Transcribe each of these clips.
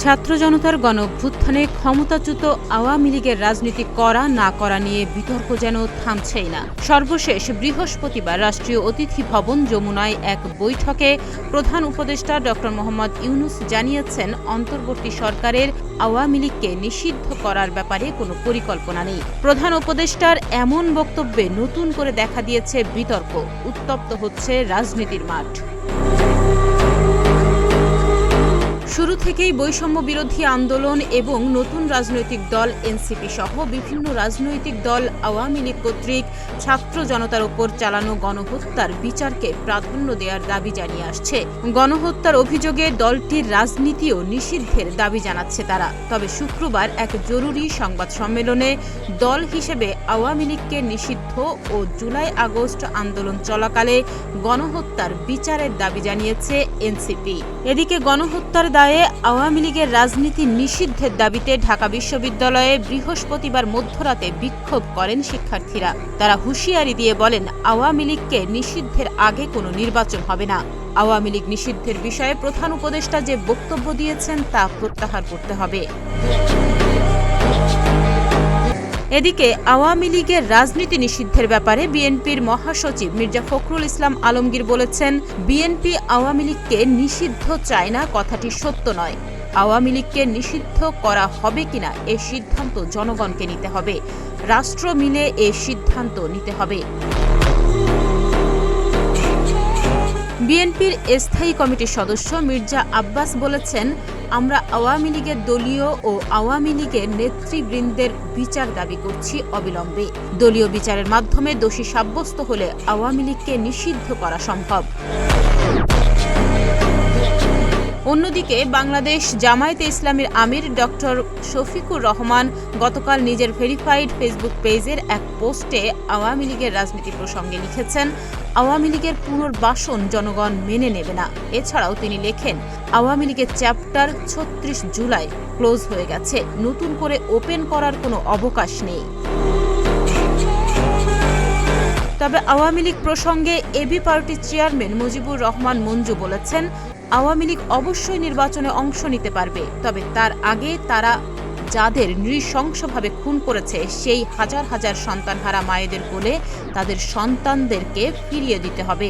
ছাত্র জনতার গণঅভ্যুত্থানে ক্ষমতাচ্যুত আওয়ামী লীগের রাজনীতি করা না করা নিয়ে বিতর্ক যেন থামছেই না। সর্বশেষ বৃহস্পতিবার রাষ্ট্রীয় অতিথি ভবন যমুনায় এক বৈঠকে প্রধান উপদেষ্টা ড. মোহাম্মদ ইউনূস জানিয়েছেন, অন্তর্বর্তী সরকারের আওয়ামী লীগকে নিষিদ্ধ করার ব্যাপারে কোনো পরিকল্পনা নেই। প্রধান উপদেষ্টার এমন বক্তব্যে নতুন করে দেখা দিয়েছে বিতর্ক, উত্তপ্ত হচ্ছে রাজনীতির মাঠ। শুরু থেকেই বৈষম্য বিরোধী আন্দোলন এবং নতুন রাজনৈতিক দল এনসিপি সহ বিভিন্ন রাজনৈতিক দল আওয়ামী লীগ কর্তৃক ছাত্র জনতার ওপর চালানো গণহত্যার বিচারকে প্রাধান্য দেওয়ার দাবি জানিয়ে আসছে। গণহত্যার অভিযোগে দলটির রাজনীতিও নিষিদ্ধের দাবি জানাচ্ছে তারা। তবে শুক্রবার এক জরুরি সংবাদ সম্মেলনে দল হিসেবে আওয়ামী লীগকে নিষিদ্ধ ও জুলাই আগস্ট আন্দোলন চলাকালে গণহত্যার বিচারের দাবি জানিয়েছে এনসিপি। এদিকে গণহত্যার দায়ে আওয়ামী লীগের রাজনীতি নিষিদ্ধের দাবিতে ঢাকা বিশ্ববিদ্যালয়ে বৃহস্পতিবার মধ্যরাতে বিক্ষোভ করেন শিক্ষার্থীরা। তারা হুঁশিয়ারি দিয়ে বলেন, আওয়ামী লীগকে নিষিদ্ধের আগে কোনো নির্বাচন হবে না। আওয়ামী লীগ নিষিদ্ধের বিষয়ে প্রধান উপদেষ্টা যে বক্তব্য দিয়েছেন তা প্রত্যাহার করতে হবে। এদিকে আওয়ামী লীগের রাজনীতি নিষিদ্ধের ব্যাপারে বিএনপির মহাসচিব মির্জা ফখরুল ইসলাম আলমগীর বলেছেন, বিএনপি আওয়ামী লীগকে নিষিদ্ধ চায় না, কথাটি সত্য নয়। আওয়ামী লীগকে নিষিদ্ধ করা হবে কিনা এ সিদ্ধান্ত জনগণকে নিতে হবে, রাষ্ট্র মিলে এ সিদ্ধান্ত নিতে হবে। বিএনপির স্থায়ী কমিটির সদস্য মির্জা আব্বাস বলেছেন, আমরা আওয়ামী লীগের দলীয় ও আওয়ামী লীগের নেতৃবৃন্দের বিচার দাবি করছি অবিলম্বে। দলীয় বিচারের মাধ্যমে দোষী সাব্যস্ত হলে আওয়ামী লীগকে নিষিদ্ধ করা সম্ভব। অন্যদিকে বাংলাদেশ জামায়াতে ইসলামীর আমির ড. শফিকুর রহমান গতকাল নিজের ভেরিফাইড ফেসবুক পেজের এক পোস্টে আওয়ামী লীগের রাজনীতি প্রসঙ্গে লিখেছেন, আওয়ামী লীগের পুনর্বাসন জনগণ মেনে নেবে না। এছাড়াও তিনি লেখেন, আওয়ামী লীগের চ্যাপ্টার ৩৬ জুলাই ক্লোজ হয়ে গেছে, নতুন করে ওপেন করার কোনো অবকাশ নেই। তবে আওয়ামী লীগ প্রসঙ্গে এবি পার্টির চেয়ারম্যান মুজিবুর রহমান মঞ্জু বলেছেন, আওয়ামী লীগ অবশ্যই নির্বাচনে অংশ নিতে পারবে, তবে তার আগে তারা যাদের নৃশংসভাবে খুন করেছে সেই হাজার হাজার সন্তানহারা মায়েদের কোলে তাদের সন্তানদেরকে ফিরিয়ে দিতে হবে।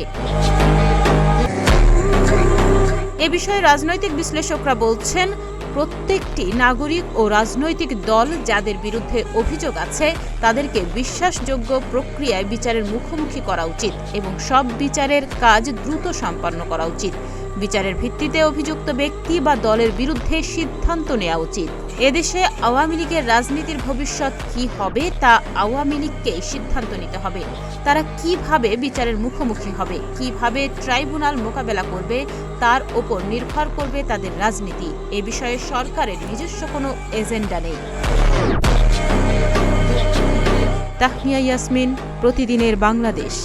এ বিষয়ে রাজনৈতিক বিশ্লেষকরা বলছেন, প্রত্যেকটি নাগরিক ও রাজনৈতিক দল যাদের বিরুদ্ধে অভিযোগ আছে তাদেরকে বিশ্বাসযোগ্য প্রক্রিয়ায় বিচারের মুখোমুখি করা উচিত এবং সব বিচারের কাজ দ্রুত সম্পন্ন করা উচিত। বিচারের ভিত্তিতে অভিযুক্ত ব্যক্তি বা দলের বিরুদ্ধে সিদ্ধান্ত নেওয়া উচিত। এদেশে আওয়ামী লীগের রাজনীতির ভবিষ্যৎ কি হবে তা আওয়ামী লীগকেই সিদ্ধান্ত নিতে হবে। তারা কিভাবে বিচারের মুখোমুখি হবে, কিভাবে ট্রাইব্যুনাল মোকাবেলা করবে, তার ওপর নির্ভর করবে তাদের রাজনীতি। এ বিষয়ে সরকারের নিজস্ব কোনো এজেন্ডা নেই। তাহমিয়া ইয়াসমিন, প্রতিদিনের বাংলাদেশ।